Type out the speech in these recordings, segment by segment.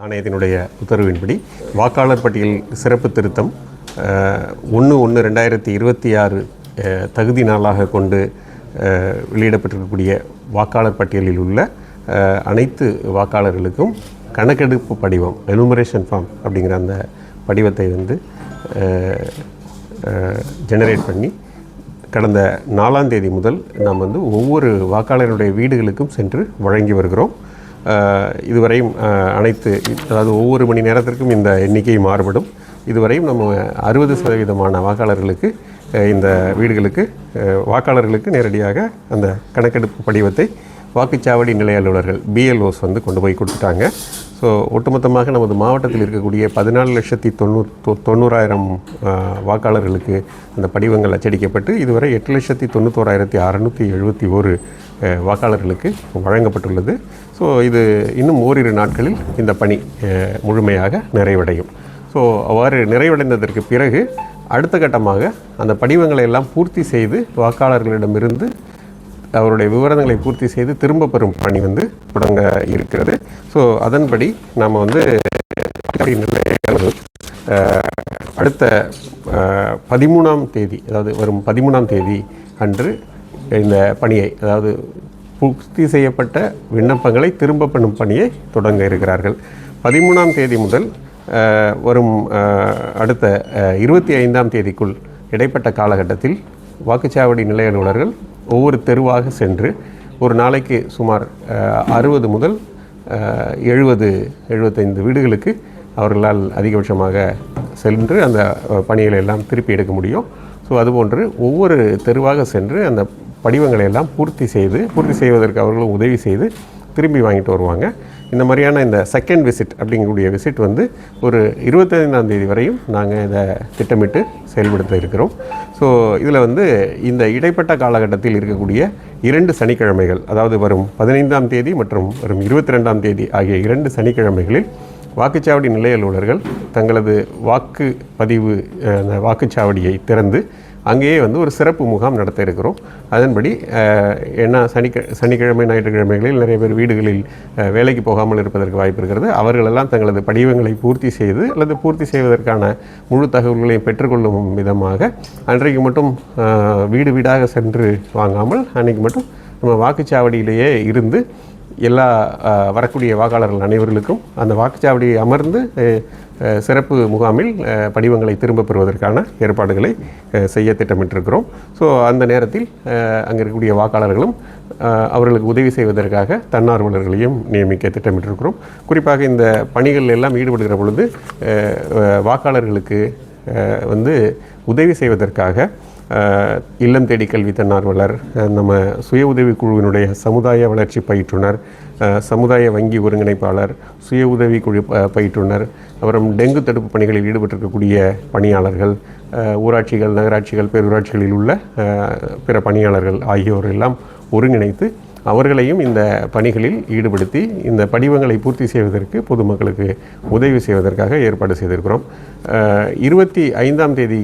ஆணையத்தினுடைய உத்தரவின்படி வாக்காளர் பட்டியல் சிறப்பு திருத்தம் 1/1/2026 தகுதி நாளாக கொண்டு வெளியிடப்பட்டிருக்கக்கூடிய வாக்காளர் பட்டியலில் உள்ள அனைத்து வாக்காளர்களுக்கும் கணக்கெடுப்பு படிவம் எனுமரேஷன் ஃபார்ம் அப்படிங்கிற அந்த படிவத்தை ஜெனரேட் பண்ணி கடந்த 4ஆம் தேதி முதல் நாம் ஒவ்வொரு வாக்காளருடைய வீடுகளுக்கும் சென்று வழங்கி வருகிறோம். இதுவரையும் அதாவது ஒவ்வொரு மணி நேரத்திற்கும் இந்த எண்ணிக்கை மாறுபடும். இதுவரையும் நம்ம 60% வாக்காளர்களுக்கு இந்த வீடுகளுக்கு வாக்காளர்களுக்கு நேரடியாக அந்த கணக்கெடுப்பு படிவத்தை வாக்குச்சாவடி நிலைய அலுவலர்கள் BLOs கொண்டு போய் கொடுத்துட்டாங்க. ஸோ ஒட்டுமொத்தமாக நமது மாவட்டத்தில் இருக்கக்கூடிய 14,90,000 வாக்காளர்களுக்கு அந்த படிவங்கள் அச்சடிக்கப்பட்டு இதுவரை 8,91,671 வாக்காளர்களுக்கு வழங்கப்பட்டுள்ளது. ஸோ இது இன்னும் ஓரிரு நாட்களில் இந்த பணி முழுமையாக நிறைவடையும். ஸோ அவ்வாறு நிறைவடைந்ததற்கு பிறகு அடுத்த கட்டமாக அந்த படிவங்களை எல்லாம் பூர்த்தி செய்து வாக்காளர்களிடமிருந்து அவருடைய விவரங்களை பூர்த்தி செய்து திரும்ப பெறும் பணி தொடங்க இருக்கிறது. ஸோ அதன்படி நாம் அடுத்த 13ஆம் தேதி, அதாவது வரும் 13ஆம் தேதி அன்று இந்த பணியை, அதாவது பூர்த்தி செய்யப்பட்ட விண்ணப்பங்களை திரும்ப பெறும் பணியை தொடங்க இருக்கிறார்கள். 13ஆம் தேதி முதல் வரும் அடுத்த 25ஆம் தேதிக்குள் இடைப்பட்ட காலகட்டத்தில் வாக்குச்சாவடி நிலைய அலுவலர்கள் ஒவ்வொரு தெருவாக சென்று ஒரு நாளைக்கு சுமார் 60 முதல் 70-75 வீடுகளுக்கு அவர்களால் அதிகபட்சமாக சென்று அந்த பணிகளை எல்லாம் திருப்பி எடுக்க முடியும். ஸோ அதுபோன்று ஒவ்வொரு தெருவாக சென்று அந்த படிவங்களை எல்லாம் பூர்த்தி செய்வதற்கு அவர்களும் உதவி செய்து திரும்பி வாங்கிட்டு வருவாங்க. இந்த மாதிரியான இந்த செகண்ட் விசிட் அப்படிங்கக்கூடிய விசிட் ஒரு 25ஆம் தேதி வரையும் நாங்கள் இதை திட்டமிட்டு செயல்படுத்த இருக்கிறோம். ஸோ இதில் இந்த இடைப்பட்ட காலகட்டத்தில் இருக்கக்கூடிய 2 சனிக்கிழமைகள், அதாவது வரும் 15ஆம் தேதி மற்றும் வரும் 22ஆம் தேதி ஆகிய 2 சனிக்கிழமைகளில் வாக்குச்சாவடி நிலைய அலுவலர்கள் தங்களது வாக்குப்பதிவு வாக்குச்சாவடியை திறந்து அங்கேயே ஒரு சிறப்பு முகாம் நடத்த இருக்கிறோம். அதன்படி சனிக்கிழமை ஞாயிற்றுக்கிழமைகளில் நிறைய பேர் வீடுகளில் வேலைக்கு போகாமல் இருப்பதற்கு வாய்ப்பு இருக்கிறது. அவர்களெல்லாம் தங்களது படிவங்களை பூர்த்தி செய்து அல்லது பூர்த்தி செய்வதற்கான முழு தகவல்களையும் பெற்றுக்கொள்ளும் விதமாக அன்றைக்கு மட்டும் வீடு வீடாக சென்று வாங்காமல் அன்றைக்கு மட்டும் நம்ம வாக்குச்சாவடியிலேயே இருந்து எல்லா வரக்கூடிய வாக்காளர்கள் அனைவர்களுக்கும் அந்த வாக்குச்சாவடியை அமர்ந்து சிறப்பு முகாமில் படிவங்களை திரும்ப பெறுவதற்கான ஏற்பாடுகளை செய்ய திட்டமிட்டிருக்கிறோம். ஸோ அந்த நேரத்தில் அங்கே இருக்கக்கூடிய வாக்காளர்களும் அவர்களுக்கு உதவி செய்வதற்காக தன்னார்வலர்களையும் நியமிக்க திட்டமிட்டிருக்கிறோம். குறிப்பாக இந்த பணிகள் எல்லாம் ஈடுபடுகிற பொழுது வாக்காளர்களுக்கு உதவி செய்வதற்காக இல்லம் தேடி கல்வி தன்னார்வலர், நம்ம சுய உதவி குழுவினுடைய சமுதாய வளர்ச்சி பயிற்றுனர், சமுதாய வங்கி ஒருங்கிணைப்பாளர், சுய உதவி குழு பயிற்றுனர், அப்புறம் டெங்கு தடுப்பு பணிகளில் ஈடுபட்டிருக்கக்கூடிய பணியாளர்கள், ஊராட்சிகள், நகராட்சிகள், பேரூராட்சிகளில் உள்ள பிற பணியாளர்கள் ஆகியோர் எல்லாம் ஒருங்கிணைத்து அவர்களையும் இந்த பணிகளில் ஈடுபடுத்தி இந்த படிவங்களை பூர்த்தி செய்வதற்கு பொதுமக்களுக்கு உதவி செய்வதற்காக ஏற்பாடு செய்திருக்கிறோம். 25ஆம் தேதி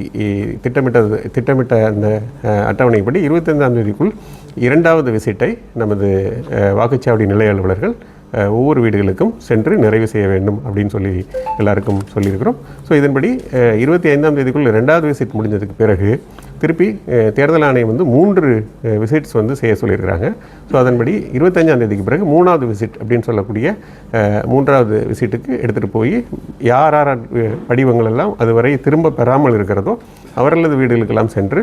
திட்டமிட்ட அந்த அட்டவணைப்படி 25ஆம் தேதிக்குள் 2வது விசிட்டை நமது வாக்குச்சாவடி நிலைய அலுவலர்கள் ஒவ்வொரு வீடுகளுக்கும் சென்று நிறைவு செய்ய வேண்டும் அப்படின்னு சொல்லி எல்லாருக்கும் சொல்லியிருக்கிறோம். ஸோ இதன்படி 25ஆம் தேதிக்குள் 2வது விசிட் முடிஞ்சதுக்கு பிறகு திருப்பி தேர்தல் ஆணையம் 3 விசிட்ஸ் செய்ய சொல்லியிருக்கிறாங்க. ஸோ அதன்படி 25ஆம் தேதிக்கு பிறகு 3வது விசிட் அப்படின்னு சொல்லக்கூடிய 3வது விசிட்டுக்கு எடுத்துகிட்டு போய் யார் படிவங்கள் எல்லாம் அதுவரை திரும்ப பெறாமல் இருக்கிறதோ அவர்களது வீடுகளுக்கெல்லாம் சென்று,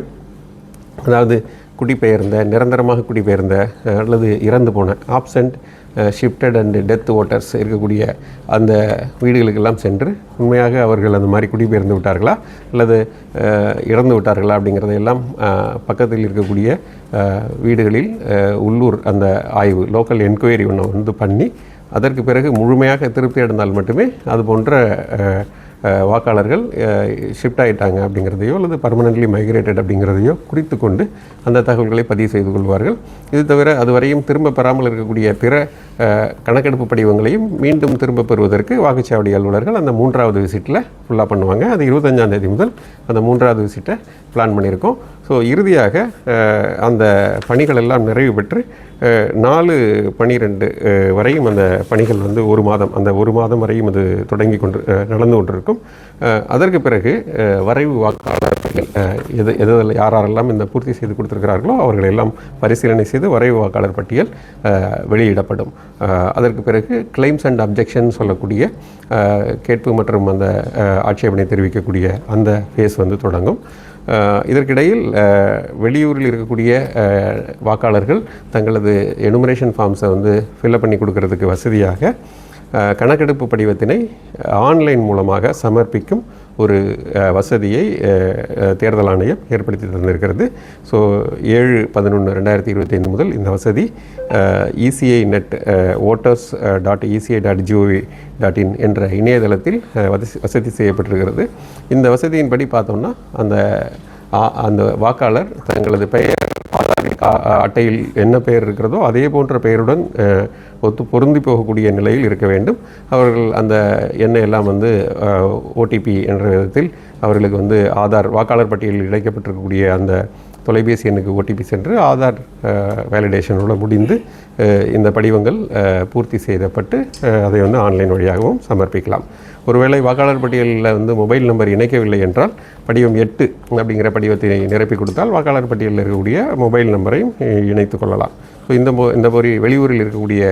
அதாவது குடிபெயர்ந்த, நிரந்தரமாக குடிபெயர்ந்த அல்லது இறந்து போன absent, shifted and death voters இருக்கக்கூடிய அந்த வீடுகளுக்கெல்லாம் சென்று உண்மையாக அவர்கள் அந்த மாதிரி குடிபெயர்ந்து விட்டார்களா அல்லது இறந்து விட்டார்களா அப்படிங்கிறதையெல்லாம் பக்கத்தில் இருக்கக்கூடிய வீடுகளில் உள்ளூர் அந்த ஆய்வு, லோக்கல் என்கொயரி ஒன்று பண்ணி அதற்கு பிறகு முழுமையாக திருப்தி அடைந்தால் மட்டுமே அது போன்ற வாக்காளர்கள் ஷிஃப்ட் ஆகிட்டாங்க அப்படிங்கிறதையோ அல்லது பர்மனென்ட்லி மைக்ரேட்டட் அப்படிங்கிறதையோ குறித்து கொண்டு அந்த தகவல்களை பதிவு செய்து கொள்வார்கள். இது தவிர அதுவரையும் திரும்ப பெறாமல் இருக்கக்கூடிய பிற கணக்கெடுப்பு படிவங்களையும் மீண்டும் திரும்ப பெறுவதற்கு வாக்குச்சாவடி அலுவலர்கள் அந்த 3வது விசிட்டில் ஃபுல்லாக பண்ணுவாங்க. அது 25ஆம் தேதி முதல் அந்த 3வது விசிட்டை பிளான் பண்ணியிருக்கோம். ஸோ இறுதியாக அந்த பணிகள் எல்லாம் நிறைவு பெற்று 4/12 வரையும் அந்த பணிகள் வந்து ஒரு மாதம் வரையும் அது நடந்து கொண்டிருக்கும். அதற்கு பிறகு வரைவு வாக்காளர்கள் எதில் யாரெல்லாம் இந்த பூர்த்தி செய்து கொடுத்திருக்கிறார்களோ அவர்களெல்லாம் பரிசீலனை செய்து வரைவு வாக்காளர் பட்டியல் வெளியிடப்படும். அதற்கு பிறகு கிளைம்ஸ் அண்ட் அப்ஜெக்ஷன் சொல்லக்கூடிய கேட்பு மற்றும் அந்த ஆட்சேபனை தெரிவிக்கக்கூடிய அந்த ஃபேஸ் வந்து தொடங்கும். இதற்கிடையில் வெளியூரில் இருக்கக்கூடிய வாக்காளர்கள் தங்களது எனுமரேஷன் ஃபார்ம்ஸை வந்து ஃபில்அப் பண்ணி கொடுக்கறதுக்கு வசதியாக கணக்கெடுப்பு படிவத்தினை ஆன்லைன் மூலமாக சமர்ப்பிக்கும் ஒரு வசதியை தேர்தல் ஆணையம் ஏற்படுத்தி தந்திருக்கிறது. ஸோ 7/11/2025 முதல் இந்த வசதி ECI net voters.eci.gov.in என்ற இணையதளத்தில் வசதி செய்யப்பட்டிருக்கிறது. இந்த வசதியின்படி பார்த்தோம்னா அந்த வாக்காளர் தங்களது பெயர் அட்டையில் என்ன பெயர் இருக்கிறதோ அதே போன்ற பெயருடன் பொருந்தி போகக்கூடிய நிலையில் இருக்க வேண்டும். அவர்கள் அந்த எண்ணை எல்லாம் வந்து OTP என்ற விதத்தில் அவர்களுக்கு வந்து ஆதார் வாக்காளர் பட்டியலில் இணைக்கப்பட்டிருக்கக்கூடிய அந்த தொலைபேசி எண்ணுக்கு OTP சென்று ஆதார் வேலிடேஷனோடு முடிந்து இந்த படிவங்கள் பூர்த்தி செய்யப்பட்டு அதை வந்து ஆன்லைன் வழியாகவும் சமர்ப்பிக்கலாம். ஒருவேளை வாக்காளர் பட்டியலில் வந்து மொபைல் நம்பர் இணைக்கவில்லை என்றால் படிவம் 8 அப்படிங்கிற படிவத்தை நிரப்பி கொடுத்தால் வாக்காளர் பட்டியலில் இருக்கக்கூடிய மொபைல் நம்பரையும் இணைத்து கொள்ளலாம். ஸோ இந்த வெளியூரில் இருக்கக்கூடிய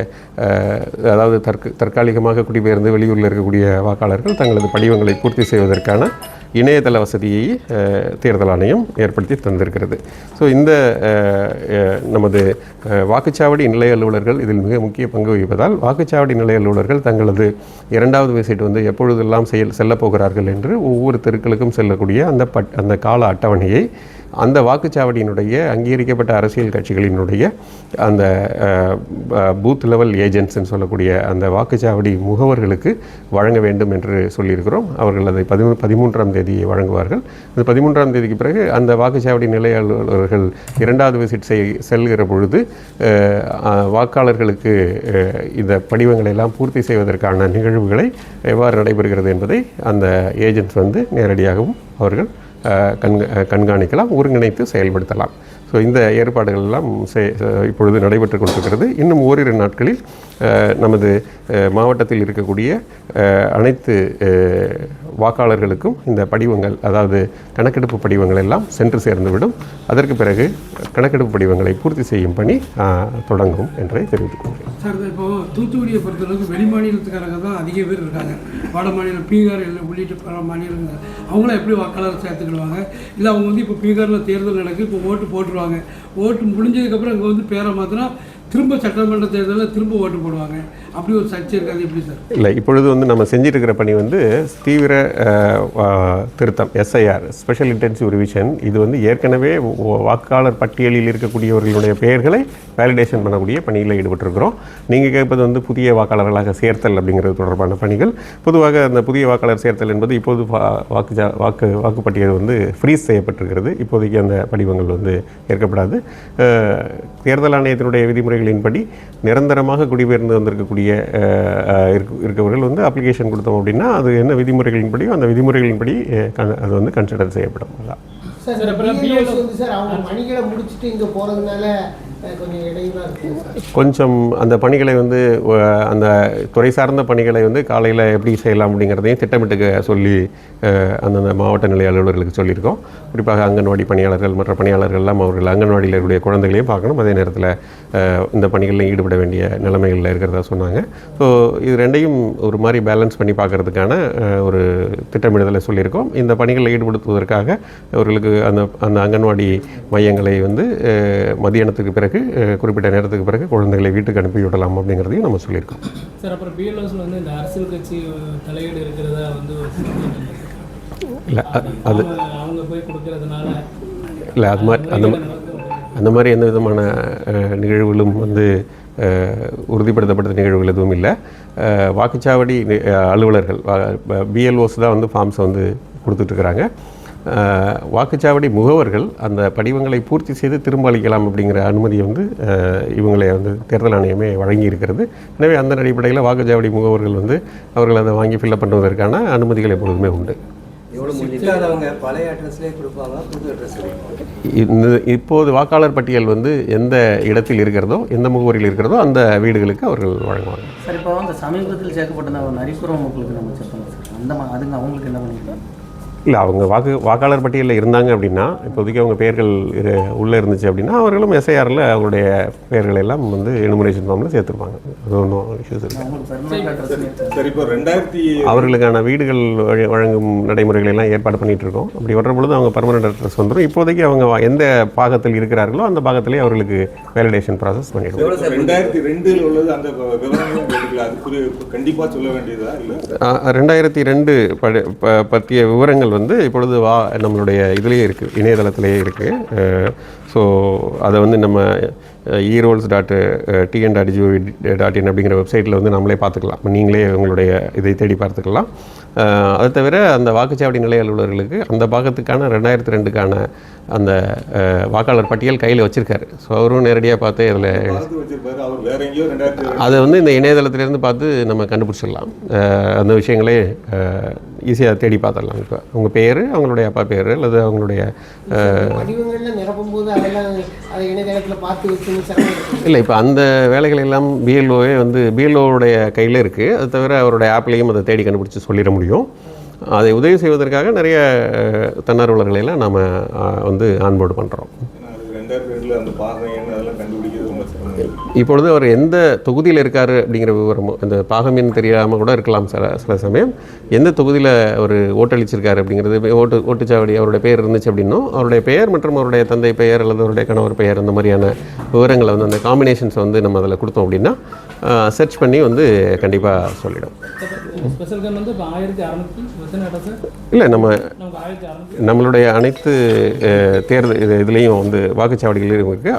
அதாவது தற்காலிகமாக குடிபெயர்ந்து வெளியூரில் இருக்கக்கூடிய வாக்காளர்கள் தங்களது படிவங்களை பூர்த்தி செய்வதற்கான இணையதள வசதியை தேர்தல் ஆணையம் ஏற்படுத்தி தந்திருக்கிறது. ஸோ இந்த நமது வாக்குச்சாவடி நிலைய அலுவலர்கள் இதில் மிக முக்கிய பங்கு வகிப்பதால் வாக்குச்சாவடி நிலைய அலுவலர்கள் தங்களது 2வது விசிட் வந்து எப்பொழுதெல்லாம் செல்லப் போகிறார்கள் என்று ஒவ்வொரு தெருக்களுக்கும் செல்லக்கூடிய அந்த கால அட்டவணையை அந்த வாக்குச்சாவடியினுடைய அங்கீகரிக்கப்பட்ட அரசியல் கட்சிகளினுடைய அந்த பூத் லெவல் ஏஜென்ட்ஸ்ன்னு சொல்லக்கூடிய அந்த வாக்குச்சாவடி முகவர்களுக்கு வழங்க வேண்டும் என்று சொல்லியிருக்கிறோம். அவர்கள் அதை 13ஆம் தேதி வழங்குவார்கள். இந்த 13ஆம் தேதிக்கு பிறகு அந்த வாக்குச்சாவடி நிலைய அலுவலர்கள் 2வது விசிட் செல்கிற பொழுது வாக்காளர்களுக்கு இந்த படிவங்களை எல்லாம் பூர்த்தி செய்வதற்கான நிகழ்வுகளை எவ்வாறு நடைபெறுகிறது என்பதை அந்த ஏஜென்ட்ஸ் வந்து நேரடியாகவும் அவர்கள் கண்காணிக்கலாம், ஒருங்கிணைத்து செயல்படுத்தலாம். ஸோ இந்த ஏற்பாடுகள் எல்லாம் இப்பொழுது நடைபெற்று கொண்டிருக்கிறது. இன்னும் ஓரிரு நாட்களில் நமது மாவட்டத்தில் இருக்கக்கூடிய அனைத்து வாக்காளர்களுக்கும் இந்த படிவங்கள் அதாவது கணக்கெடுப்பு படிவங்கள் எல்லாம் சென்று சேர்ந்துவிடும். அதற்கு பிறகு கணக்கெடுப்பு படிவங்களை பூர்த்தி செய்யும் பணி தொடங்கும் என்றை தெரிவித்துக் கொள்கிறேன். சார், இப்போது தூத்துக்குடியை பொறுத்தளவுக்கு வெளி மாநிலத்துக்காரங்க தான் அதிக பேர் இருக்காங்க. வட மாநிலம் பீகார் உள்ளிட்ட பல மாநிலங்கள் அவங்களாம் எப்படி வாக்காளர் சேர்த்துக்கிடுவாங்க? இல்லை அவங்க வந்து இப்போ பீகாரில் தேர்தல் நடக்குது, இப்போ ஓட்டு போட்டுருவாங்க. ஓட்டு முடிஞ்சதுக்கப்புறம் அங்கே வந்து பேரை மாற்றினா திரும்ப சட்டமன்ற தேர்தலில் திரும்ப ஓட்டு போடுவாங்க. அப்படி ஒரு சர்ச்சை இருக்காது. எப்படி சார்? இல்லை, இப்பொழுது வந்து நம்ம செஞ்சுட்டு இருக்கிற பணி வந்து தீவிர திருத்தம் SIR ஸ்பெஷல் இன்டென்சிவ் ரிவிஷன். இது வந்து ஏற்கனவே வாக்காளர் பட்டியலில் இருக்கக்கூடியவர்களுடைய பெயர்களை வேலிடேஷன் பண்ணக்கூடிய பணியில் ஈடுபட்டிருக்கிறோம். நீங்கள் கேட்பது வந்து புதிய வாக்காளர்களாக சேர்த்தல் அப்படிங்கிறது தொடர்பான பணிகள். பொதுவாக அந்த புதிய வாக்காளர் சேர்த்தல் என்பது இப்போது வாக்குப்பட்டியல் வந்து ஃப்ரீஸ் செய்யப்பட்டிருக்கிறது. இப்போதைக்கு அந்த படிவங்கள் வந்து ஏற்கப்படாது. தேர்தல் ஆணையத்தினுடைய விதிமுறைகளின்படி நிரந்தரமாக குடிபெயர்ந்து வந்திருக்கக்கூடிய இருக்கவர்கள் வந்து அப்ளிகேஷன் கொடுத்தோம் அப்படின்னா அது என்ன விதிமுறைகளின்படியோ அந்த விதிமுறைகளின்படி அது வந்து கன்சிடர் செய்யப்படும். சார், அவங்க பணிகளை முடிச்சுட்டு இங்கே போகிறதுனால கொஞ்சம் அந்த பணிகளை வந்து அந்த துறை சார்ந்த பணிகளை வந்து காலையில் எப்படி செய்யலாம் அப்படிங்கிறதையும் திட்டமிட்டு சொல்லி அந்தந்த மாவட்ட நிலை அலுவலர்களுக்கு சொல்லியிருக்கோம். குறிப்பாக அங்கன்வாடி பணியாளர்கள் மற்ற பணியாளர்கள்லாம் அவர்கள் அங்கன்வாடியில் இருக்கக்கூடிய குழந்தைகளையும் பார்க்கணும், அதே நேரத்தில் இந்த பணிகளில் ஈடுபட வேண்டிய நிலைமைகளில் இருக்கிறதா சொன்னாங்க. ஸோ இது ரெண்டையும் ஒரு மாதிரி பேலன்ஸ் பண்ணி பார்க்குறதுக்கான ஒரு திட்டமிடுதலை சொல்லியிருக்கோம். இந்த பணிகளில் ஈடுபடுத்துவதற்காக அவர்களுக்கு அந்த அங்கன்வாடி மையங்களை வந்து மதியானத்துக்கு பிறகு குறிப்பிட்ட நேரத்துக்கு பிறகு குழந்தைகளை வீட்டுக்கு அனுப்பி விடலாம் அப்படிங்கிறதையும் நம்ம சொல்லியிருக்கோம். சார், அப்புறம் பிஎல்ஓஸில் வந்து இந்த அரசியல் கட்சி தலையீடு இருக்கிறதா வந்து இல்லை, அது அவங்க போய் கொடுக்கறதுனால இல்லை, அது மாதிரி அந்த மாதிரி எந்த விதமான நிகழ்வுகளும் வந்து உறுதிப்படுத்தப்பட்ட நிகழ்வுகள் எதுவும் இல்லை. வாக்குச்சாவடி அலுவலர்கள் BLOs தான் வந்து ஃபார்ம்ஸை வந்து கொடுத்துட்ருக்குறாங்க. வாக்குச்சாவடி முகவர்கள் அந்த படிவங்களை பூர்த்தி செய்து திரும்ப அளிக்கலாம் அப்படிங்கிற அனுமதியை வந்து இவங்களை வந்து தேர்தல் ஆணையமே வழங்கியிருக்கிறது. எனவே அந்த அடிப்படையில் வாக்குச்சாவடி முகவர்கள் வந்து அவர்கள் அதை வாங்கி ஃபில்லப் பண்ணுவதற்கான அனுமதிகள் எப்பொழுதுமே உண்டு. பழைய அட்ரஸ்லேயே கொடுப்பாங்க, புது அட்ரஸ் இப்போது வாக்காளர் பட்டியல் வந்து எந்த இடத்தில் இருக்கிறதோ, எந்த முகவரியில் இருக்கிறதோ அந்த வீடுகளுக்கு அவர்கள் வழங்குவாங்க. சார், இப்போ அந்த சமீபத்தில் சேர்க்கப்பட்ட நரிப்புறம் மக்களுக்கு நம்ம சேர்ப்போம் சார், அதுங்க அவங்களுக்கு என்ன பண்ணிக்கலாம்? இல்லை, அவங்க வாக்காளர் பட்டியலில் இருந்தாங்க அப்படின்னா, இப்போதைக்கு அவங்க பெயர்கள் உள்ளே இருந்துச்சு அப்படின்னா அவர்களும் எஸ்ஐஆரில் அவங்களுடைய பெயர்கள் எல்லாம் வந்து எனுமரேஷன் ஃபார்மில் சேர்த்துருப்பாங்க. அது ஒன்றும் இஷ்யூஸ் இல்லை. அவர்களுக்கான வீடுகள் வழங்கும் நடைமுறைகளை எல்லாம் ஏற்பாடு பண்ணிகிட்டு இருக்கோம். அப்படி வர்ற பொழுது அவங்க பர்மனெண்ட் அட்ரஸ் வந்துடும். இப்போதைக்கு அவங்க எந்த பாகத்தில் இருக்கிறார்களோ அந்த பாகத்திலே அவர்களுக்கு வேலிடேஷன் ப்ராசஸ் பண்ணிடுவோம். 2002 உள்ளது அந்த கண்டிப்பாக சொல்ல வேண்டியதா இல்லை? 2002 பற்றிய விவரங்கள் வந்து இப்பொழுது நம்மளுடைய இதுலேயே இருக்குது, இணையதளத்திலேயே இருக்குது. ஸோ அதை வந்து நம்ம erolls.tn.gov.in அப்படிங்கிற வெப்சைட்டில் வந்து நம்மளே பார்த்துக்கலாம். நீங்களே உங்களுடைய இதை தேடி பார்த்துக்கலாம். அதை தவிர அந்த வாக்குச்சாவடி நிலைய அலுவலர்களுக்கு அந்த பாகத்துக்கான 2002க்கான அந்த வாக்காளர் பட்டியல் கையில் வச்சுருக்காரு. ஸோ அவரும் நேரடியாக பார்த்து அதில் அதை வந்து இந்த இணையதளத்திலேருந்து பார்த்து நம்ம கண்டுபிடிச்சிடலாம். அந்த விஷயங்களே ஈஸியாக தேடி பார்த்துடலாம். இப்போ உங்கள் பேர், அவங்களுடைய அப்பா பேர் அல்லது அவங்களுடைய இல்லை, இப்போ அந்த வேலைகள் எல்லாம் பிஎல்ஓவே வந்து பிஎல்ஓவுடைய கையில் இருக்குது. அது தவிர அவருடைய ஆப்லேயும் அதை தேடி கண்டுபிடிச்சி சொல்லிட முடியும். அதை உதவி செய்வதற்காக நிறைய தன்னார்வலர்களெல்லாம் நாம் வந்து ஆன்போர்டு பண்ணுறோம். இப்பொழுது அவர் எந்த தொகுதியில் இருக்கார் அப்படிங்கிற விவரமோ, அந்த பாகமின்னு தெரியாமல் கூட இருக்கலாம் சில சமயம். எந்த தொகுதியில் அவர் ஓட்டளிச்சிருக்காரு அப்படிங்கிறது, ஓட்டுச்சாவடி அவருடைய பெயர் இருந்துச்சு அப்படின்னும் அவருடைய பெயர் மற்றும் அவருடைய தந்தை பெயர் அல்லது அவருடைய கணவர் பெயர் அந்த மாதிரியான விவரங்களை வந்து அந்த காம்பினேஷன்ஸ் வந்து நம்ம அதில் கொடுத்தோம் அப்படின்னா சர்ச் பண்ணி வந்து கண்டிப்பாக சொல்லிடும். இல்லை, நம்மளுடைய அனைத்து தேர்தல் இதுலேயும் வந்து வாக்குச்சாவடிகளிலும் இருக்குது.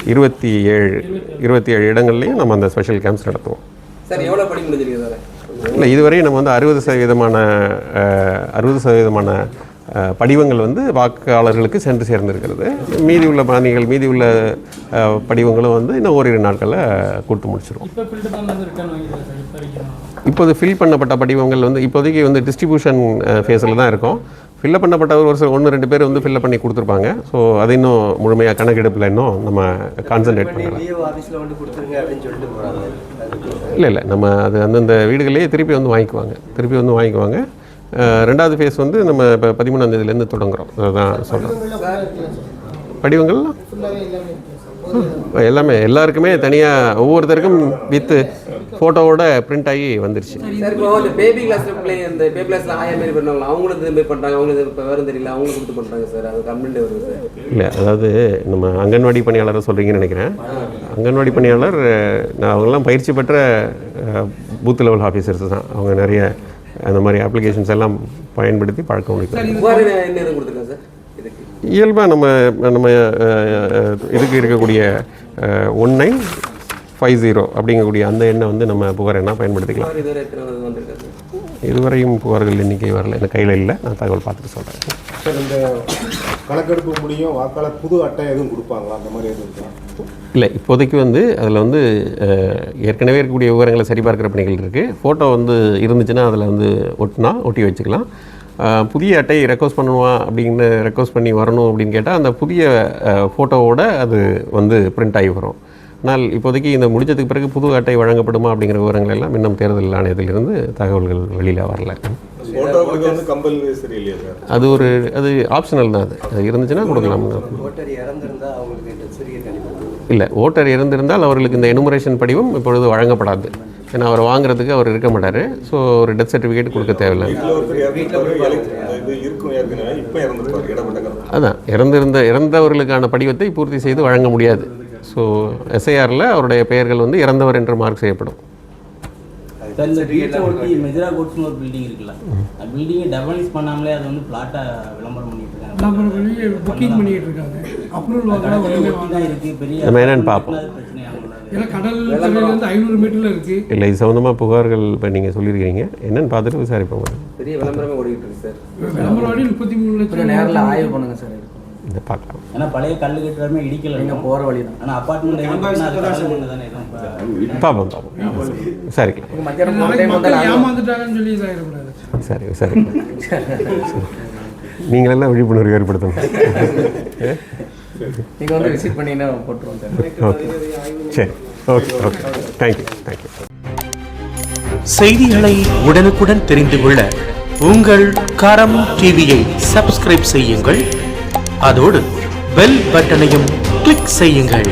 1627 இடங்கள்லையும் நம்ம அந்த ஸ்பெஷல் கேம்ப்ஸ் நடத்துவோம். இல்லை, இதுவரை நம்ம வந்து 60% படிவங்கள் வந்து வாக்காளர்களுக்கு சென்று சேர்ந்திருக்கிறது. மீதி உள்ள படிவங்களும் வந்து இன்னும் ஓரிரு நாட்களில் கூட்டு முடிச்சிடும். இப்போது ஃபில் பண்ணப்பட்ட படிவங்கள் வந்து இப்போதைக்கு வந்து டிஸ்ட்ரிபியூஷன் ஃபேஸில் தான் இருக்கும். ஃபில்லப் பண்ணப்பட்ட ஒரு 1-2 பேர் வந்து ஃபில்லப் பண்ணி கொடுத்துருப்பாங்க. ஸோ அது இன்னும் முழுமையாக கணக்கெடுப்பில் இன்னும் நம்ம கான்சன்ட்ரேட் பண்ணலாம். இல்லை, நம்ம அது அந்தந்த வீடுகளையே திருப்பி வந்து வாங்கிக்குவாங்க. 2வது ஃபேஸ் வந்து நம்ம இப்போ 13ஆம் தேதியிலேருந்து தொடங்குகிறோம். அதுதான் சொல்கிறோம். படிவங்கள்லாம் எல்லாருக்குமே தனியாக ஒவ்வொருத்தருக்கும் வித்து ஃபோட்டோவோட பிரிண்ட் ஆகி வந்துருச்சு. பேபி கிளாஸில் இந்த பேபி கிளாஸில் மாரி பண்ணுவாங்க, அவங்களும் இது மாதிரி பண்ணுறாங்க, அவங்களுக்கு இப்போ வேறு தெரியல, அவங்களும் கொடுத்து பண்ணுறாங்க சார். அது கம்ப்ளைண்ட் வருது சார். இல்லை, அதாவது நம்ம அங்கன்வாடி பணியாளரை சொல்கிறீங்கன்னு நினைக்கிறேன். அங்கன்வாடி பணியாளர் அவங்கெல்லாம் பயிற்சி பெற்ற பூத் லெவல் ஆஃபீஸர்ஸ் தான். அவங்க நிறைய அந்த மாதிரி அப்ளிகேஷன்ஸ் எல்லாம் பயன்படுத்தி பழக்கம் முடிக்கிறாங்க. இயல்பாக நம்ம இதுக்கு இருக்கக்கூடிய 1950 அப்படிங்கக்கூடிய அந்த எண்ணை வந்து நம்ம புகார் எண்ணாக பயன்படுத்திக்கலாம். இதுவரையும் புகார்கள் எண்ணிக்கை வரல, எனக்கு கையில் இல்லை. நான் தகவல் பார்த்துட்டு சொல்கிறேன். சார், இந்த கணக்கெடுப்பு முடியும் வாக்காளர் புது அட்டை எதுவும் கொடுப்பாங்களா? அந்த மாதிரி எதுவும் இருக்கா? இல்லை, இப்போதைக்கு வந்து அதில் வந்து ஏற்கனவே இருக்கக்கூடிய விவரங்களை சரிபார்க்கிற பணிகள் இருக்குது. ஃபோட்டோ வந்து இருந்துச்சுன்னா அதில் வந்து ஒட்டி வச்சுக்கலாம். புதிய அட்டை ரெக்வஸ்ட் ரெக்வஸ்ட் பண்ணி வரணும் அப்படின்னு கேட்டால் அந்த புதிய ஃபோட்டோவோட அது வந்து பிரிண்ட் ஆகி வரும். ஆனால் இப்போதைக்கு இந்த முடிஞ்சதுக்கு பிறகு புது அட்டை வழங்கப்படுமா அப்படிங்கிற விவரங்கள் எல்லாம் இன்னும் தேர்தல் ஆணையத்திலிருந்து தகவல்கள் வெளியில் வரல. அது ஆப்ஷனல் தான். அது இருந்துச்சுன்னா கொடுக்கலாம். இல்லை, ஓட்டர் இறந்திருந்தால் அவர்களுக்கு இந்த எனுமரேஷன் படிவம் இப்பொழுது வழங்கப்படாது. ஏன்னா அவர் வாங்குறதுக்கு அவர் இருக்க மாட்டார். ஸோ ஒரு டெத் சர்டிஃபிகேட் கொடுக்க தேவையில்லை. அதான் இறந்தவர்களுக்கான படிவத்தை பூர்த்தி செய்து வழங்க முடியாது. ஸோ எஸ்ஐஆரில் அவருடைய பெயர்கள் வந்து இறந்தவர் என்று மார்க் செய்யப்படும். மெஜரா கோட்ஸ்னு ஒரு பில்டிங் இருக்குல்ல, அந்த பில்டிங்கை டெவலப் பண்ணாமலே அது வந்து பிளாட்டை விளம்பரம் பண்ணிட்டு இருக்காங்க. புக்கிங் பண்ணிட்டு இருக்காங்க. அப்ரூவல் வாங்கலாம் இருக்கு. பெரிய நம்ம என்னன்னு பார்ப்போம். ஏன்னா கடல் தரையிலேருந்து 500 மீட்டரில் இருக்குது. இல்லை, இது சம்மந்தமாக புகார்கள் இப்போ நீங்கள் சொல்லியிருக்கிறீங்க, என்னன்னு பார்த்துட்டு விசாரிப்போம். பெரிய விளம்பரமே ஓடிக்கிட்டு இருக்கு சார். விளம்பரம் 33 லட்சம். நேரில் ஆய்வு பண்ணுங்க சார். இதை பார்க்கலாம். ஏன்னா பழைய கல் கட்டுறமே இடிக்கல, நீங்கள் போகிற வழி தான். ஆனால் அப்பார்ட்மெண்ட் தானே பார்ப்போம் விசாரிக்கலாம். மத்தியானம் மக்கள் ஏமாந்துட்டாங்கன்னு சொல்லி இதாகிடக்கூடாது. சரி நீங்களெல்லாம் விழிப்புணர்வு ஏற்படுத்தணும். நீங்கள் வந்து விசிட் பண்ணிங்கன்னா போட்டுருவோம் சார். ஓகே, சரி, ஓகே, தேங்க்யூ. செய்திகளை உடனுக்குடன் தெரிந்து கொள்ள உங்கள் கரம் டிவியை சப்ஸ்கிரைப் செய்யுங்கள். அதோடு பெல் பட்டனையும் கிளிக் செய்யுங்கள்.